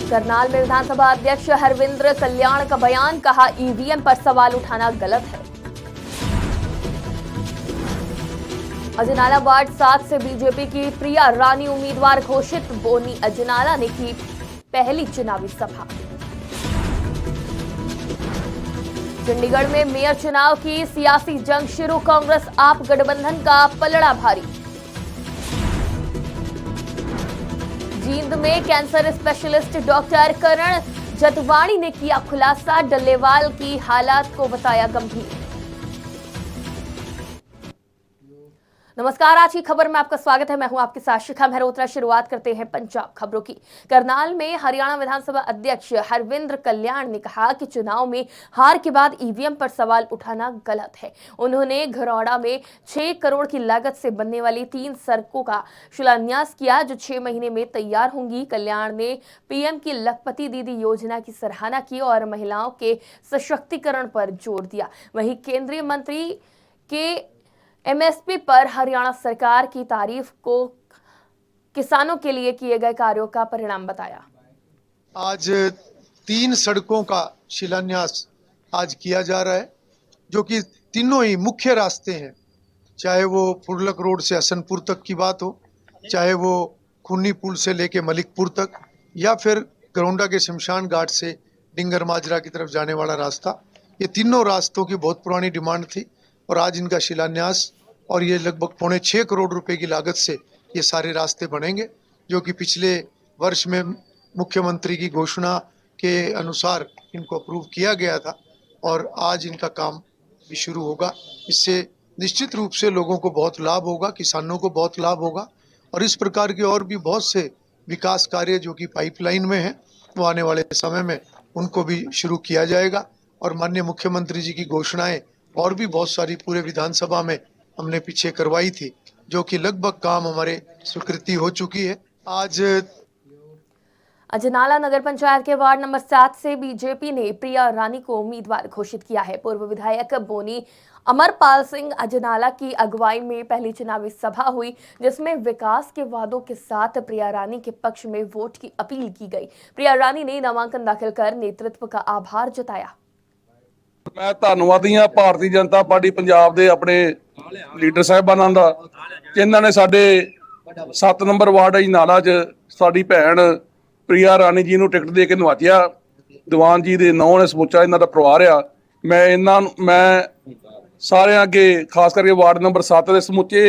करनाल में विधानसभा अध्यक्ष हरविंद्र कल्याण का बयान, कहा ईवीएम पर सवाल उठाना गलत है। अजनाला वार्ड 7 से बीजेपी की प्रिया रानी उम्मीदवार घोषित, बोनी अजनाला ने की पहली चुनावी सभा। चंडीगढ़ में मेयर चुनाव की सियासी जंग शुरू, कांग्रेस आप गठबंधन का पलड़ा भारी। जींद में कैंसर स्पेशलिस्ट डॉक्टर करण जतवाणी ने किया खुलासा, डल्लेवाल की हालात को बताया गंभीर। नमस्कार, आज की खबर में आपका स्वागत है। मैं हूं आपके साथ शिखा मेहरोत्रा। शुरुआत करते हैं पंजाब खबरों की। करनाल में हरियाणा विधानसभा अध्यक्ष हरविंद्र कल्याण ने कहा कि चुनाव में हार के बाद ईवीएम पर सवाल उठाना गलत है। उन्होंने घरौड़ा में 6 करोड़ की लागत से बनने वाली 3 सड़कों का शिलान्यास किया, जो 6 महीने में तैयार होंगी। कल्याण ने पीएम की लखपति दीदी योजना की सराहना की और महिलाओं के सशक्तिकरण पर जोर दिया। वहीं केंद्रीय मंत्री के एमएसपी पर हरियाणा सरकार की तारीफ को किसानों के लिए किए गए कार्यों का परिणाम बताया। आज 3 सड़कों का शिलान्यास आज किया जा रहा है, जो कि तीनों ही मुख्य रास्ते हैं। चाहे वो फुरलक रोड से हसनपुर तक की बात हो, चाहे वो खूनी पुल से लेके मलिकपुर तक, या फिर गरौंडा के शमशान घाट से डिंगर माजरा की तरफ जाने वाला रास्ता। ये तीनों रास्तों की बहुत पुरानी डिमांड थी और आज इनका शिलान्यास, और ये लगभग 6.25 करोड़ रुपए की लागत से ये सारे रास्ते बनेंगे, जो कि पिछले वर्ष में मुख्यमंत्री की घोषणा के अनुसार इनको अप्रूव किया गया था और आज इनका काम भी शुरू होगा। इससे निश्चित रूप से लोगों को बहुत लाभ होगा, किसानों को बहुत लाभ होगा और इस प्रकार के और भी बहुत से विकास कार्य जो कि पाइपलाइन में हैं, वो आने वाले समय में उनको भी शुरू किया जाएगा। और माननीय मुख्यमंत्री जी की घोषणाएं और भी बहुत सारी पूरे विधानसभा में हमने पीछे करवाई थी, जो कि लगभग काम हमारे स्वीकृति हो चुकी है। आज अजनाला नगर पंचायत के वार्ड नंबर 7 से बीजेपी ने प्रिया रानी को उम्मीदवार घोषित किया है। पूर्व विधायक बोनी अमरपाल सिंह अजनाला की अगुवाई में पहली चुनावी सभा हुई, जिसमें विकास के वादों के साथ प्रिया रानी के पक्ष में वोट की अपील की गई। प्रिया रानी ने नामांकन दाखिल कर नेतृत्व का आभार जताया। मैं धन्नवादी हाँ भारतीय जनता पार्टी पंजाब के अपने लीडर साहिबानां दा, जिन्हां ने साडे 7 नंबर वार्ड अजनाला च साडी भैन प्रिया रानी जी नूं टिकट दे के नवाजिया। दीवान जी दे नौं ने समूचा इन्हां दा परिवार आ। मैं सारे अगे खास करके वार्ड नंबर 7 के समूचे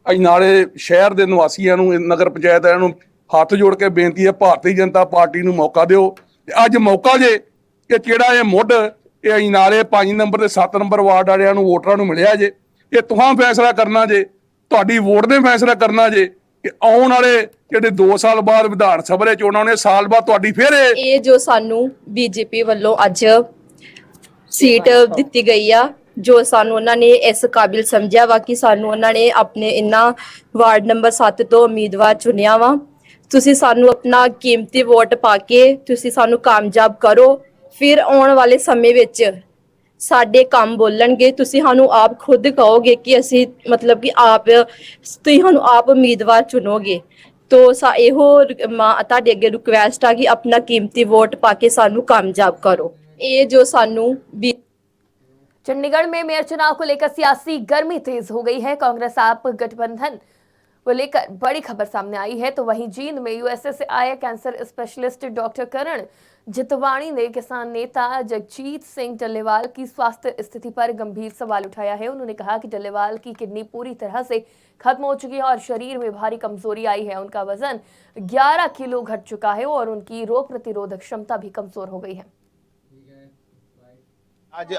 अजनाले शहर के निवासियों नूं, नगर पंचायत वालियां नूं हथ जोड़ के बेनती है, भारतीय जनता पार्टी नूं मौका दिओ। अज मौका जे कि जिहड़ा ये मुੱਢ ये अजनाले 5 नंबर ते 7 नंबर वार्ड वालियां नूं वोटरां नूं मिलिया जे, ये तुहां फैसला करना जे, तुहाडी वोट ने फैसला करना जे कि आउण वाले ਜਿਹੜੇ 2 साल बाद विधान सभा ਦੇ ਚੋਣਾਂ ਨੇ, साल बाद ਤੁਹਾਡੀ ਫਿਰ ਇਹ ਜੋ ਸਾਨੂੰ ਬੀਜੇਪੀ ਵੱਲੋਂ ਅੱਜ ਸੀਟ ਦਿੱਤੀ ਗਈ ਆ, ਜੋ ਸਾਨੂੰ ਉਹਨਾਂ ਨੇ ਇਸ ਕਾਬਿਲ ਸਮਝਿਆ ਵਾ ਕਿ ਸਾਨੂੰ ਉਹਨਾਂ ਨੇ ਆਪਣੇ ਇਨ੍ਹਾਂ ਵਾਰਡ ਨੰਬਰ 7 ਤੋਂ ਉਮੀਦਵਾਰ ਚੁਣਿਆ ਵਾ। ਤੁਸੀਂ ਸਾਨੂੰ ਆਪਣਾ ਕੀਮਤੀ ਵੋਟ ਪਾ ਕੇ ਤੁਸੀਂ ਸਾਨੂੰ ਕਾਮਯਾਬ ਕਰੋ, ਫਿਰ ਆਉਣ ਵਾਲੇ ਸਮੇਂ ਵਿੱਚ ਸਾਡੇ ਕੰਮ ਬੋਲਣਗੇ। ਤੁਸੀਂ ਸਾਨੂੰ ਆਪ ਖੁਦ ਕਹੋਗੇ ਕਿ ਅਸੀਂ ਮਤਲਬ ਕਿ ਤੁਸੀਂ ਸਾਨੂੰ ਆਪ ਉਮੀਦਵਾਰ ਚੁਣੋਗੇ। तो ਇਹੋ ਤੁਹਾਡੇ ਅੱਗੇ ਰਿਕੁਐਸਟ ਆ ਕਿ ਆਪਣਾ ਕੀਮਤੀ ਵੋਟ ਪਾ ਕੇ ਸਾਨੂੰ ਕਾਮਯਾਬ ਕਰੋ। ਇਹ ਜੋ ਸਾਨੂੰ चंडीगढ़ में मेयर चुनाव को लेकर सियासी गर्मी तेज हो गई है। कांग्रेस आप गठबंधन को लेकर बड़ी खबर सामने आई है, तो वहीं जींद में यूएसए से आए कैंसर स्पेशलिस्ट डॉक्टर करण जितवाणी ने किसान नेता जगजीत सिंह डल्लेवाल की स्वास्थ्य स्थिति पर गंभीर सवाल उठाया है। उन्होंने कहा कि डल्लेवाल की किडनी पूरी तरह से खत्म हो चुकी है और शरीर में भारी कमजोरी आई है। उनका वजन 11 किलो घट चुका है और उनकी रोग प्रतिरोधक क्षमता भी कमजोर हो गई है। आज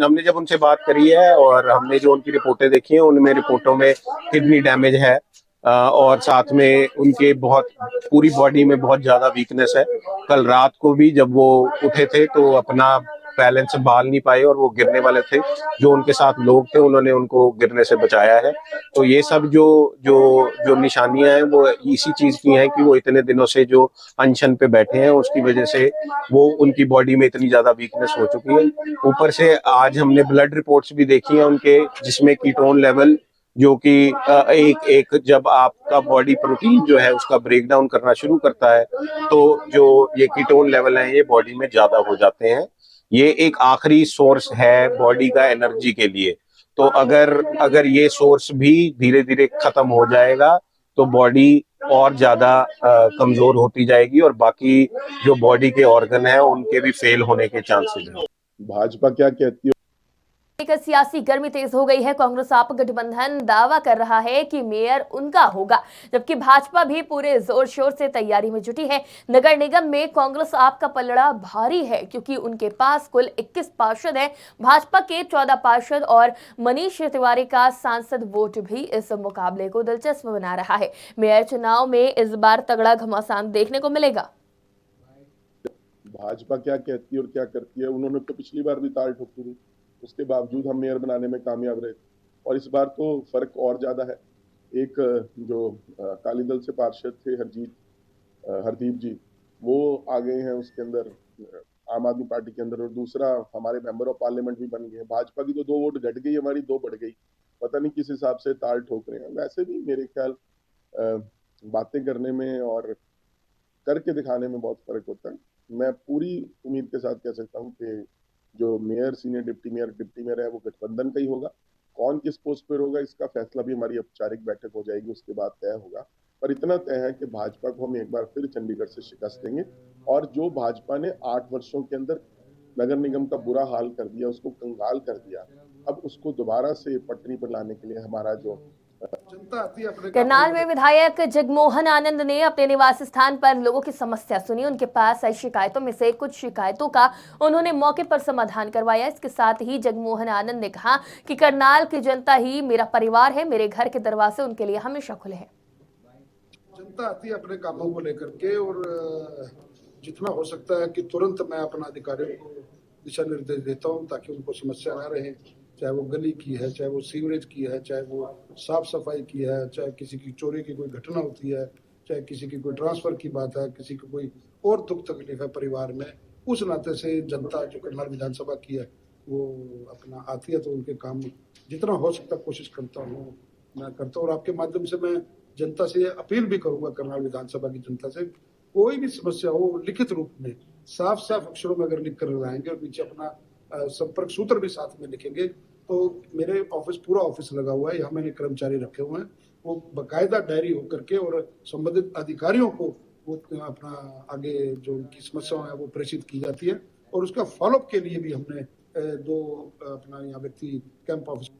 हमने जब उनसे बात करी है और हमने जो उनकी रिपोर्टें देखी हैं, उनमें रिपोर्टों में किडनी डैमेज है और साथ में उनके बहुत पूरी बॉडी में बहुत ज्यादा वीकनेस है। कल रात को भी जब वो उठे थे तो अपना बैलेंस संभाल नहीं पाए और वो गिरने वाले थे। जो उनके साथ लोग थे उन्होंने उनको गिरने से बचाया है। तो ये सब जो जो जो निशानियां हैं वो इसी चीज की हैं कि वो इतने दिनों से जो अनशन पे बैठे हैं, उसकी वजह से वो उनकी बॉडी में इतनी ज्यादा वीकनेस हो चुकी है। ऊपर से आज हमने ब्लड रिपोर्ट्स भी देखी हैं उनके, जिसमें कीटोन लेवल जो कि एक एक जब आपका बॉडी प्रोटीन जो है उसका ब्रेक डाउन करना शुरू करता है तो जो ये कीटोन लेवल है ये बॉडी में ज्यादा हो जाते हैं। ये एक आखिरी सोर्स है बॉडी का एनर्जी के लिए। तो अगर ये सोर्स भी धीरे धीरे खत्म हो जाएगा तो बॉडी और ज्यादा कमजोर होती जाएगी और बाकी जो बॉडी के ऑर्गन है उनके भी फेल होने के चांसेस हैं। भाजपा क्या कहती है? लेकर सियासी गर्मी तेज हो गई है। कांग्रेस आप गठबंधन दावा कर रहा है कि मेयर उनका होगा, जबकि भाजपा भी पूरे जोर शोर से तैयारी में जुटी है। नगर निगम में कांग्रेस आप का पलड़ा भारी है क्योंकि उनके पास कुल 21 पार्षद हैं। भाजपा के 14 पार्षद और मनीष तिवारी का सांसद वोट भी इस मुकाबले को दिलचस्प बना रहा है। मेयर चुनाव में इस बार तगड़ा घमासान देखने को मिलेगा। भाजपा क्या कहती है और क्या करती है? उन्होंने तो पिछली बार भी ताल ठोकी थी, उसके बावजूद हम मेयर बनाने में कामयाब रहे और इस बार तो फर्क और ज्यादा है। एक जो अकाली दल से पार्षद थे हरदीप जी, वो आ गए हैं उसके अंदर आम आदमी पार्टी के अंदर, और दूसरा हमारे मेंबर ऑफ पार्लियामेंट भी बन गए। भाजपा की तो 2 वोट घट गई, हमारी 2 बढ़ गई। पता नहीं किस हिसाब से ताल ठोक रहे हैं। वैसे भी मेरे ख्याल बातें करने में और करके दिखाने में बहुत फर्क होता है। मैं पूरी उम्मीद के साथ कह सकता हूँ कि जो मेयर, सीनियर डिप्टी मेयर है वो गठबंधन का ही होगा। कौन किस पोस्ट पर होगा इसका फैसला भी हमारी औपचारिक बैठक हो जाएगी, उसके बाद तय होगा। पर इतना तय है कि भाजपा को हम एक बार फिर चंडीगढ़ से शिकस्त देंगे और जो भाजपा ने 8 वर्षों के अंदर नगर निगम का बुरा हाल कर दिया, उसको कंगाल कर दिया, अब उसको दोबारा से पटरी पर लाने के लिए हमारा जो करनाल में विधायक जगमोहन आनंद ने अपने निवास स्थान पर लोगों की समस्या सुनी। उनके पास आई शिकायतों में से कुछ शिकायतों का उन्होंने मौके पर समाधान करवाया। इसके साथ ही जगमोहन आनंद ने कहा कि करनाल की जनता ही मेरा परिवार है, मेरे घर के दरवाजे उनके लिए हमेशा खुले हैं। जनता आती है अपने कामों को लेकर के और जितना हो सकता है कि तुरंत मैं अपना अधिकारियों को दिशा निर्देश देता हूँ ताकि उनको समस्या ना रहे, चाहे वो गली की है, चाहे वो सीवरेज की है, चाहे वो साफ सफाई की है, चाहे किसी की चोरी की कोई घटना होती है, चाहे किसी की कोई ट्रांसफर की बात है, किसी को कोई और दुख तकलीफ है परिवार में। उस नाते से जनता जो करनाल विधानसभा की है वो अपना आती है तो उनके काम जितना हो सकता कोशिश करता हूँ मैं करता हूँ। और आपके माध्यम से मैं जनता से अपील भी करूंगा, करनाल विधानसभा की जनता से, कोई भी समस्या हो लिखित रूप में साफ साफ अक्षरों में अगर लिख कर लाएंगे और पीछे अपना संपर्क सूत्र भी साथ में लिखेंगे तो मेरे पूरा ऑफिस लगा हुआ है, यहाँ मैंने कर्मचारी रखे हुए हैं, वो बाकायदा डायरी होकर के और संबंधित अधिकारियों को वो अपना आगे जो उनकी समस्या है वो प्रेषित की जाती है और उसका फॉलोअप के लिए भी हमने 2 अपना यहाँ व्यक्ति कैंप ऑफिस।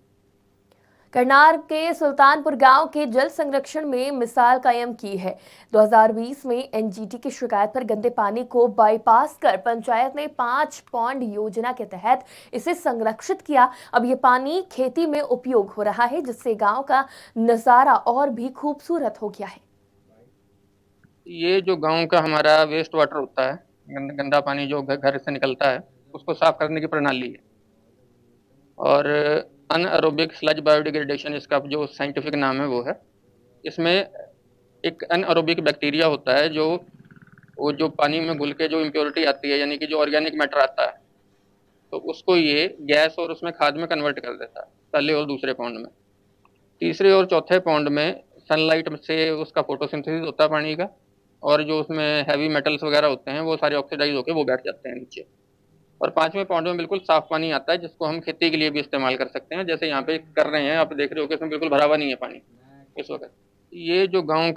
करनाल के सुल्तानपुर गांव के जल संरक्षण में मिसाल कायम की है। 2020 में एनजीटी की शिकायत पर गंदे पानी को बाईपास कर पंचायत ने 5 पौंड योजना के तहत इसे संरक्षित किया। अब ये पानी खेती में उपयोग हो रहा है, जिससे गांव का नजारा और भी खूबसूरत हो गया है। ये जो गांव का हमारा वेस्ट वाटर होता है, गंदा पानी जो घर से निकलता है, उसको साफ करने की प्रणाली है और अनएरोबिक स्लज बायोडिग्रेडेशन इसका जो साइंटिफिक नाम है वो है। इसमें एक अनएरोबिक बैक्टीरिया होता है जो पानी में घुल के जो इम्प्योरिटी आती है, यानी कि जो ऑर्गेनिक मैटर आता है, तो उसको ये गैस और उसमें खाद में कन्वर्ट कर देता है, पहले और दूसरे पौंड में। तीसरे और चौथे पौंड में सनलाइट से उसका फोटोसिंथेसिस होता है पानी का, और जो उसमें हैवी मेटल्स वगैरह होते हैं वो सारे ऑक्सीडाइज होकर वो बैठ जाते हैं नीचे। और 5वें पौंड में बिल्कुल साफ पानी आता है जिसको हम खेती के लिए भी इस्तेमाल कर सकते हैं, जैसे यहाँ पे कर रहे हैं। आप देख रहे हो कि इसमें बिल्कुल भरा हुआ नहीं है पानी इस वक्त। ये जो गांव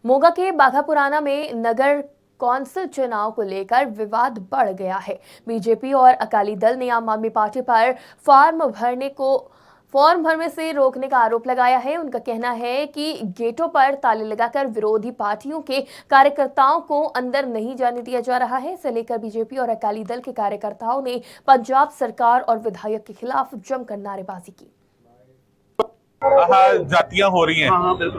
मोगा के बाघापुराना में नगर कौंसिल चुनाव को लेकर विवाद बढ़ गया है। बीजेपी और अकाली दल ने आम आदमी पार्टी पर फॉर्म भरने से रोकने का आरोप लगाया है। उनका कहना है कि गेटों पर ताले लगाकर विरोधी पार्टियों के कार्यकर्ताओं को अंदर नहीं जाने दिया जा रहा है। इसे लेकर बीजेपी और अकाली दल के कार्यकर्ताओं ने पंजाब सरकार और विधायक के खिलाफ जमकर नारेबाजी की। जातियां हो रही हैं,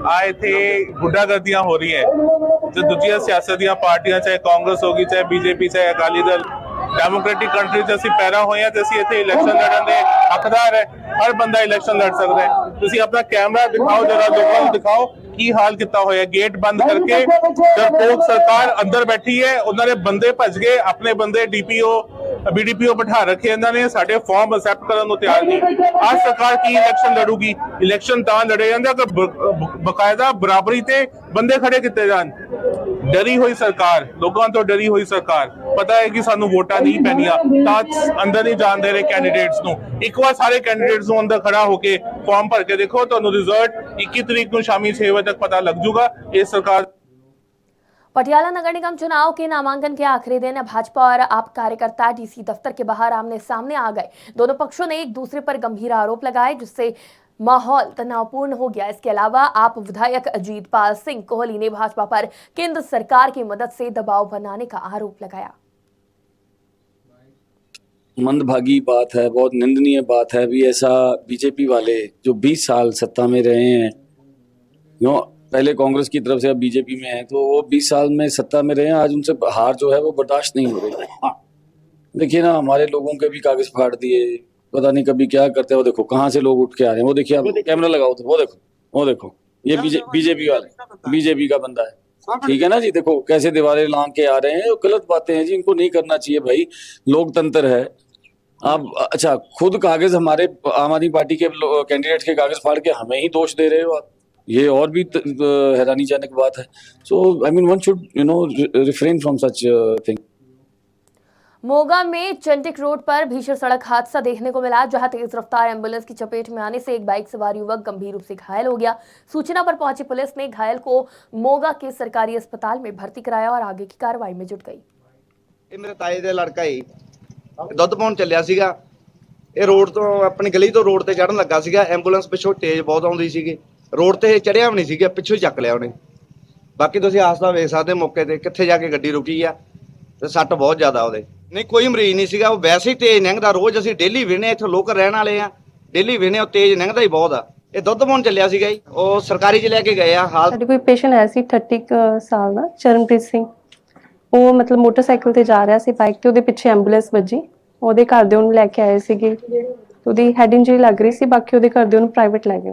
आए थे गुंडागर्दियां हो रही हैं। जो दूसरी सियासत पार्टियां, चाहे कांग्रेस होगी, चाहे बीजेपी, चाहे अकाली दल, डेमोक्रेटिक कंट्री जैसी पैरा होई है, जैसी इतने इलेक्शन लड़न दे हकदार है। हर बंदा इलेक्शन लड़ सकता है। ਤੁਸੀਂ ਆਪਣਾ ਕੈਮਰਾ ਦਿਖਾਓ, ਜਰਾ ਲੋਕਾਂ ਨੂੰ ਦਿਖਾਓ ਕੀ ਹਾਲ ਕੀਤਾ ਹੋਇਆ। ਗੇਟ ਬੰਦ ਕਰਕੇ ਡਰਪੋਕ ਸਰਕਾਰ ਅੰਦਰ ਬੈਠੀ ਹੈ, ਉਹਨਾਂ ਦੇ ਬੰਦੇ ਭੱਜ ਗਏ, ਆਪਣੇ ਬੰਦੇ ਡੀਪੀਓ BDPO ਬਿਠਾ ਰੱਖੇ ਇਹਨਾਂ ਨੇ, ਸਾਡੇ ਫਾਰਮ ਅਸੈਪਟ ਕਰਨ ਨੂੰ ਤਿਆਰ ਨਹੀਂ। ਆਹ ਸਰਕਾਰ ਕੀ ਇਲੈਕਸ਼ਨ ਲੜੂਗੀ? ਇਲੈਕਸ਼ਨ ਤਾਂ ਲੜੇ ਜਾਂਦੇ ਅਗਰ ਬਕਾਇਦਾ ਬਰਾਬਰੀ ਤੇ ਬੰਦੇ ਖੜੇ ਕੀਤੇ ਜਾਣ। ਡਰੀ ਹੋਈ ਸਰਕਾਰ, ਲੋਕਾਂ ਤੋਂ ਡਰੀ ਹੋਈ ਸਰਕਾਰ, ਪਤਾ ਹੈ ਕਿ ਸਾਨੂੰ ਵੋਟਾਂ ਨਹੀਂ ਪੈਣੀਆਂ ਤਾਂ ਅੰਦਰ ਨਹੀਂ ਜਾਣ ਦੇ ਰਹੇ ਕੈਂਡੀਡੇਟਸ ਨੂੰ। ਇੱਕ ਵਾਰ ਸਾਰੇ ਕੈਂਡੀਡੇਟਸ ਨੂੰ ਅੰਦਰ ਖੜਾ ਹੋ ਕੇ ਫਾਰਮ ਭਰ ਕੇ ਦੇਖੋ, ਤੁਹਾਨੂੰ ਰਿਜ਼ਲਟ 21 ਤਰੀਕ ਨੂੰ शामी 6 बजे तक पता लग जाएगा। ये सरकार। पटियाला नगर निगम चुनाव के नामांकन के आखिरी दिन भाजपा और आप कार्यकर्ता डीसी दफ्तर के बाहर आमने सामने आ गए। दोनों पक्षों ने एक दूसरे पर गंभीर आरोप लगाए, जिससे माहौल तनावपूर्ण हो गया। इसके अलावा आप विधायक अजीतपाल सिंह कोहली ने भाजपा पर केंद्र सरकार की मदद से दबाव बनाने का आरोप लगाया। मंदभागी बात है, बहुत निंदनीय बात है। भी ऐसा बीजेपी वाले जो 20 साल सत्ता में रहे हैं, पहले कांग्रेस की तरफ से अब बीजेपी में है, तो वो 20 साल में सत्ता में रहे हैं, आज उनसे हार जो है वो बर्दाश्त नहीं हो रही। देखिए ना, हमारे लोगों के भी कागज फाड़ दिए, पता नहीं कभी क्या करते हैं। वो देखो कहाँ से लोग उठ के आ रहे हैं, वो देखिए, आप कैमरा लगाओ तो वो देखो ये बीजेपी वाले, बीजेपी का बंदा है, ठीक है ना जी। देखो कैसे दीवारें लांग के आ रहे हैं, गलत बातें हैं जी, इनको नहीं करना चाहिए भाई। लोकतंत्र है। आप अच्छा खुद कागज हमारे आम आदमी पार्टी के कैंडिडेट के कागज फाड़ के हमें ही दोष दे रहे हो आप, ये और भी हैरानीजनक बात है। So I mean one should refrain from such thing. Moga में चंटिक रोड पर भीषण सड़क हादसा देखने को मिला, जहां तेज रफ्तार एम्बुलेंस की चपेट में आने से एक बाइक सवार युवक गंभीर रूप से घायल हो गया। सूचना पर पहुंची पुलिस ने घायल को मोगा के सरकारी अस्पताल में भर्ती कराया और आगे की कार्रवाई में जुट गई। ਇਹ ਮੇਰੇ ਤਾਏ ਦੇ ਲੜਕਾ ਹੀ ਦੁੱਧ ਪਾਉਣ ਚੱਲਿਆ ਸੀਗਾ। ਇਹ ਰੋਡ ਤੋਂ ਆਪਣੀ ਗਲੀ ਤੋਂ ਰੋਡ ਤੇ ਚੜਨ ਲੱਗਾ ਸੀਗਾ। ਐਂਬੂਲੈਂਸ ਪਿੱਛੋਂ ਤੇਜ਼ ਬਹੁਤ ਆਉਂਦੀ ਸੀਗੀ, ਰੋਡ ਤੇ ਚੜਿਆ ਵੀ ਨਹੀਂ ਸੀਗਾ, ਪਿੱਛੋਂ ਹੀ ਚੱਕ ਲਿਆ ਉਹਨੇ। ਬਾਕੀ ਤੁਸੀਂ ਆਸਤਾ ਵੇਖ ਸਕਦੇ ਮੌਕੇ ਤੇ ਕਿੱਥੇ ਜਾ ਕੇ ਗੱਡੀ ਰੁਕੀ ਆ, ਤੇ ਸੱਟ ਬਹੁਤ ਜ਼ਿਆਦਾ ਉਹਦੇ। ਨਹੀਂ ਕੋਈ ਮਰੀਜ਼ ਨਹੀਂ ਸੀਗਾ, ਉਹ ਵੈਸੇ ਹੀ ਤੇਜ਼ ਲੰਘਦਾ। ਰੋਜ਼ ਅਸੀਂ ਡੇਲੀ ਵੇਖਦੇ, ਇੱਥੇ ਲੋਕਲ ਰਹਿਣ ਵਾਲੇ ਆ, ਡੇਲੀ ਵੇਖਦੇ, ਉਹ ਤੇਜ਼ ਲੰਘਦਾ ਹੀ ਬਹੁਤ ਆ। ਇਹ ਦੁੱਧ ਪਾਉਣ ਚੱਲਿਆ ਸੀਗਾ ਜੀ, ਉਹ ਸਰਕਾਰੀ 'ਚ ਲੈ ਕੇ ਗਏ ਆ। ਹਾਲ ਸਾਡੇ ਕੋਈ ਪੇਸ਼ੈਂਟ ਆਇਆ ਸੀ 30 ਸਾਲ ਦਾ ਚਰਨਪ੍ਰੀਤ ਸਿੰਘ। ਉਹ ਮਤਲਬ ਮੋਟਰਸਾਈਕਲ ਤੇ ਜਾ ਰਿਹਾ ਸੀ ਬਾਈਕ ਤੇ, ਉਹਦੇ ਪਿੱਛੇ ਐਂਬੂਲੈਂਸ ਵੱਜੀ। ਉਹਦੇ ਘਰ ਦੇ ਉਹਨੂੰ ਲੈ ਕੇ ਆਏ ਸੀਗੇ, ਉਹਦੀ ਹੈਡ ਇੰਜਰੀ ਲੱਗ ਰਹੀ ਸੀ। ਬਾਕੀ ਉਹਦੇ ਘਰ ਦੇ ਉਹਨੂੰ ਪ੍ਰਾਈਵੇਟ ਲੈ ਗਏ।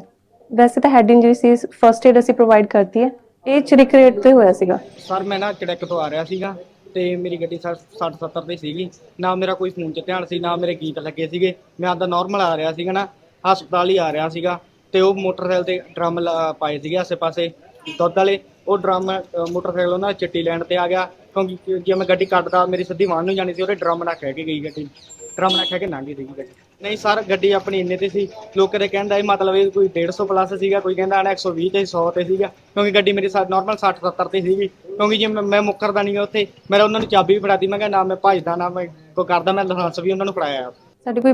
ਵੈਸੇ ਤਾਂ ਹੈਡ ਇੰਜਰੀ ਸੀ, ਫਰਸਟ ਏਡ ਅਸੀਂ ਪ੍ਰੋਵਾਈਡ ਕਰਤੀ ਹੈ। ਇਹ ਚਰਿਕ ਰੇਟ ਤੇ ਹੋਇਆ ਸੀਗਾ। ਸਰ ਮੈਂ ਨਾ ਚੜਕ ਤੋਂ ਆ ਰਿਹਾ ਸੀਗਾ ਤੇ ਮੇਰੀ ਗੱਡੀ 60-70 ਤੇ ਸੀਗੀ, ਨਾ ਮੇਰਾ ਕੋਈ ਫੋਨ 'ਚ ਧਿਆਨ ਸੀ, ਨਾ ਮੇਰੇ ਗੀਤ ਲੱਗੇ ਸੀਗੇ। ਮੈਂ ਆਪਦਾ ਨਾਰਮਲ ਆ ਰਿਹਾ ਸੀਗਾ ਨਾ, ਹਸਪਤਾਲ ਹੀ ਆ ਰਿਹਾ ਸੀਗਾ, ਤੇ ਉਹ ਮੋਟਰਸਾਈਕਲ ਤੇ ਡਰਮ ਪਾਏ ਸੀਗੇ ਆਸੇ ਪਾਸੇ ਦੁੱਧ ਵਾਲੇ। ਉਹ ਡਰਮ ਮੋਟਰਸਾਈਕਲ ਉਹਨਾਂ ਚਿੱਟੀ ਲੈਣ ਤੇ ਆ ਗਿਆ, ਕਿਉਂਕਿ ਜੇ ਮੈਂ ਗੱਡੀ ਕੱਢਦਾ ਮੇਰੀ ਸਿੱਧੀ ਵਾਹਨ ਨੂੰ ਜਾਣੀ ਸੀ। ਉਹਦੇ ਡਰਮ ਨਾਲ ਖਹਿ ਕੇ ਗਈ ਗੱਡੀ, ਡਰਮ ਨਾਲ ਖਹਿ ਕੇ ਲੰਘ ਗਈ ਸੀਗੀ ਗੱਡੀ। ਨਹੀਂ ਸਰ ਗੱਡੀ ਆਪਣੀ ਇੰਨੇ ਤੇ ਸੀ, ਲੋਕਾਂ ਦੇ ਕਹਿੰਦਾ ਇਹ ਮਤਲਬ ਇਹ ਕੋਈ 150 ਪਲੱਸ ਸੀਗਾ, ਕੋਈ ਕਹਿੰਦਾ 120 ਤੇ 100 ਤੇ ਸੀਗਾ, ਕਿਉਂਕਿ ਗੱਡੀ ਮੇਰੀ ਨਾਰਮਲ 60-70 ਤੇ ਸੀਗੀ। ਕਿਉਂਕਿ ਜੇ ਮੈਂ ਮੁੱਕਰਦਾ ਨਹੀਂ ਉੱਥੇ, ਮੇਰਾ ਉਹਨਾਂ ਨੂੰ ਚਾਬੀ ਵੀ ਫੜਾਤੀ। ਮੈਂ ਕਿਹਾ ਨਾ ਮੈਂ ਭੱਜਦਾ ਨਾ ਮੈਂ ਕੋਈ ਕਰਦਾ, ਮੈਂ ਲਾਇਸੈਂਸ ਵੀ ਉਹਨਾਂ ਨੂੰ ਫੜਾਇਆ। ਸਾਡੇ ਕੋਈ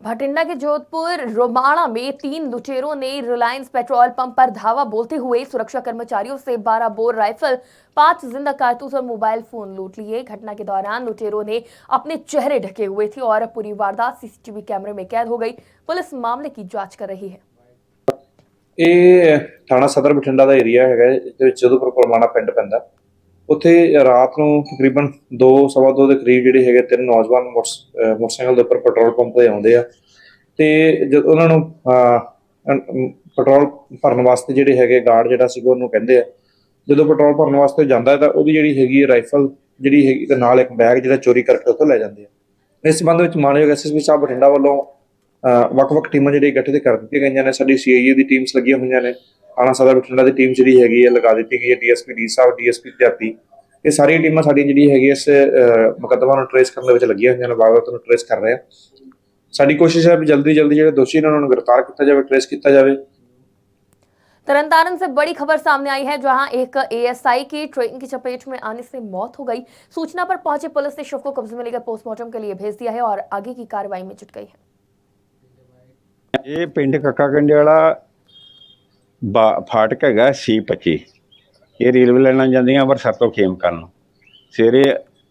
भटिंडा के जोधपुर रोमाणा में 3 लुटेरों ने रिलायंस पेट्रोल पंप पर धावा बोलते हुए सुरक्षा कर्मचारियों से 12 बोर राइफल, 5 जिंदा कारतूस और मोबाइल फोन लूट लिए। घटना के दौरान लुटेरों ने अपने चेहरे ढके हुए थे और पूरी वारदात सीसीटीवी कैमरे में कैद हो गई। पुलिस मामले की जांच कर रही है। ਇਹ ਥਾਣਾ ਸਦਰ ਬਠਿੰਡਾ ਦਾ ਏਰੀਆ ਹੈਗਾ, ਇਹਦੇ ਵਿੱਚ ਜੋਧਪੁਰ ਪਰਮਾਣਾ ਪਿੰਡ ਪੈਂਦਾ। ਉੱਥੇ ਰਾਤ ਨੂੰ ਤਕਰੀਬਨ 2-2:15 ਦੇ ਕਰੀਬ ਜਿਹੜੇ ਹੈਗੇ 3 ਨੌਜਵਾਨ ਮੋਟਰਸਾਈਕਲ ਦੇ ਉੱਪਰ ਪੈਟਰੋਲ ਪੰਪ ਤੇ ਆਉਂਦੇ ਆ, ਤੇ ਜਦ ਉਹਨਾਂ ਨੂੰ ਪੈਟਰੋਲ ਭਰਨ ਵਾਸਤੇ ਜਿਹੜੇ ਹੈਗੇ ਗਾਰਡ ਜਿਹੜਾ ਸੀਗਾ ਉਹਨੂੰ ਕਹਿੰਦੇ ਆ। ਜਦੋਂ ਪੈਟਰੋਲ ਭਰਨ ਵਾਸਤੇ ਜਾਂਦਾ ਤਾਂ ਉਹਦੀ ਜਿਹੜੀ ਹੈਗੀ ਰਾਈਫਲ ਜਿਹੜੀ ਹੈਗੀ ਤੇ ਨਾਲ ਇੱਕ ਬੈਗ ਜਿਹੜਾ ਚੋਰੀ ਕਰਕੇ ਉੱਥੋਂ ਲੈ ਜਾਂਦੇ ਆ। ਇਸ ਸੰਬੰਧ ਵਿੱਚ ਮਾਨਯੋਗ ਐਸਐਸਪੀ ਸਾਹਿਬ ਬਠਿੰਡਾ ਵੱਲੋਂ ਵੱਖ-ਵੱਖ ਟੀਮਾਂ ਜਿਹੜੀਆਂ ਗਠਿਤ ਕਰ ਦਿੱਤੀਆਂ ਗਈਆਂ ਨੇ। ਸਾਡੀ ਸੀਆਈਏ ਦੀ ਟੀਮਸ ਲੱਗੀਆਂ ਹੋਈਆਂ ਨੇ, ਥਾਣਾ ਸਦਰ ਬਠਿੰਡਾ ਦੀ ਟੀਮ ਜਿਹੜੀ ਹੈਗੀ ਹੈ ਲਗਾ ਦਿੱਤੀ ਗਈ ਹੈ, ਡੀਐਸਪੀ ਡੀ ਸਾਹਿਬ, ਡੀਐਸਪੀ ਤਿਆਤੀ, ਇਹ ਸਾਰੀਆਂ ਟੀਮਾਂ ਸਾਡੀਆਂ ਜਿਹੜੀ ਹੈਗੀ ਇਸ ਮੁਕੱਦਮਾ ਨੂੰ ਟਰੇਸ ਕਰਨ ਦੇ ਵਿੱਚ ਲੱਗੀਆਂ ਹੋਈਆਂ ਨੇ, ਵਾਰਦਾਤ ਨੂੰ ਟਰੇਸ ਕਰ ਰਹੇ ਆ। ਸਾਡੀ ਕੋਸ਼ਿਸ਼ ਹੈ ਵੀ ਜਲਦੀ ਜਿਹੜੇ ਦੋਸ਼ੀ ਨੇ ਉਹਨਾਂ ਨੂੰ गिरफ्तार किया जाए, ट्रेस किया जाए। तरनतारन से बड़ी खबर सामने आई है, जहां एक एएसआई की ट्रेन की चपेट में आने से मौत हो गई। सूचना पर पहुंची पुलिस ने शव को कब्जे में लेकर पोस्टमार्टम के लिए भेज दिया है और आगे की कार्रवाई में जुट गई है। ये पिंड कक्का कंडे वाला फाटक है C25, ये रेलवे लाइना जांदियां अंमृतसर तो खेमकਰਨ। सवेरे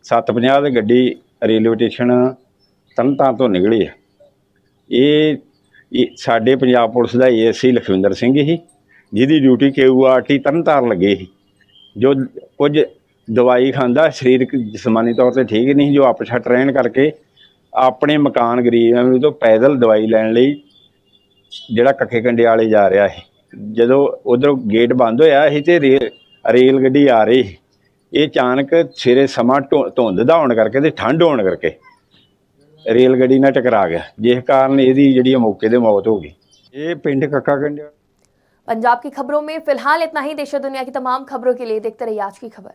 7:50 ਦੀ ਗੱਡੀ रेलवे स्टेशन ਤਰਨਤਾਰਨ ਤੋਂ ਨਿਕਲੀ ਹੈ। ਇਹ ਸਾਡੇ ਪੰਜਾਬ ਪੁਲਿਸ ਦਾ ਏਐਸਆਈ ਲਖਵਿੰਦਰ ਸਿੰਘ ਹੀ, ਜਿਹਦੀ ਡਿਊਟੀ KURT ਤਰਨਤਾਰਨ ਲੱਗੇ ਸੀ। ਜੋ ਕੁਝ ਦਵਾਈ ਖਾਂਦਾ, ਸਰੀਰਕ ਜਿਸਮਾਨੀ ਤੌਰ ਤੇ ਠੀਕ ਨਹੀਂ, ਜੋ ਆਪਛਟ ਰਹਿਣ ਕਰਕੇ ਆਪਣੇ ਮਕਾਨ ਗਰੀਬਾਂ ਤੋਂ ਪੈਦਲ ਦਵਾਈ ਲੈਣ ਲਈ ਜਿਹੜਾ ਕੱਕੇ ਕੰਡਿਆਲੇ ਜਾ ਰਿਹਾ ਸੀ, ਜਦੋਂ ਉਧਰੋਂ ਗੇਟ ਬੰਦ ਹੋਇਆ ਸੀ ਤੇ ਰੇਲ ਗੱਡੀ ਆ ਰਹੀ ਸੀ। ਇਹ ਅਚਾਨਕ ਸਵੇਰੇ ਸਮਾਂ ਧੁੰਦ ਦਾ ਹੋਣ ਕਰਕੇ ਤੇ ਠੰਡ ਹੋਣ ਕਰਕੇ ਰੇਲ ਗੱਡੀ ਨਾਲ ਟਕਰਾ ਗਿਆ, ਜਿਸ ਕਾਰਨ ਇਹਦੀ ਜਿਹੜੀ ਮੌਕੇ ਤੇ मौत हो गई। ये पिंड कक्का कंडिया। पंजाब की खबरों में फिलहाल इतना ही। देश और दुनिया की तमाम खबरों के लिए देखते रहिए आज की खबर।